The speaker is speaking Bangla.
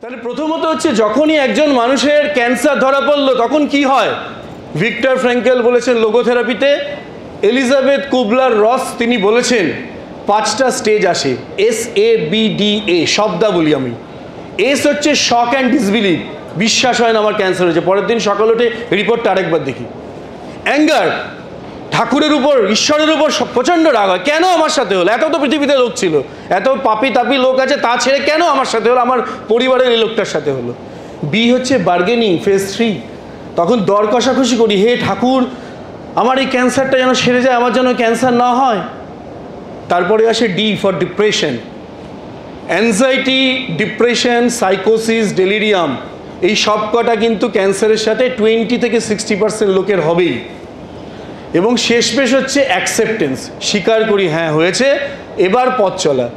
তাহলে প্রথমত হচ্ছে যখনই একজন মানুষের ক্যান্সার ধরা পড়লো তখন কি হয়? ভিক্টর ফ্র্যাঙ্কেল বলেছেন লোগোথেরাপিতে, এলিজাবেথ কুবলার রস তিনি বলেছেন 5টা স্টেজ আসে, SABDA শব্দা বলি আমি। এস হচ্ছে শক অ্যান্ড ডিসবিলিভ, বিশ্বাস হয় না আমার ক্যান্সার হয়েছে, পরের দিন সকালে উঠে রিপোর্টটা আরেকবার দেখি। অ্যাঙ্গার, ঠাকুরের উপর ঈশ্বরের উপর প্রচণ্ড রাগ হয়, কেন আমার সাথে হলো? এত তো পৃথিবীতে লোক ছিল, এত পাপি তাপি লোক আছে, তা ছেড়ে কেন আমার সাথে হলো, আমার পরিবারের এই লোকটার সাথে হলো। বি হচ্ছে বার্গেনিং, ফেজ 3, তখন দর কষাকষি করি, হে ঠাকুর আমার এই ক্যান্সারটা যেন সেরে যায়, আমার যেন ক্যান্সার না হয়। তারপরে আসে D for depression, anxiety, depression, সাইকোসিস, ডেলিরিয়াম, এই সব কটা কিন্তু ক্যান্সারের সাথে 20 থেকে 60% লোকের হবেই। এবং শেষমেশ হচ্ছে অ্যাকসেপ্টেন্স, স্বীকার করি হ্যাঁ হয়েছে, এবার পথ চলা।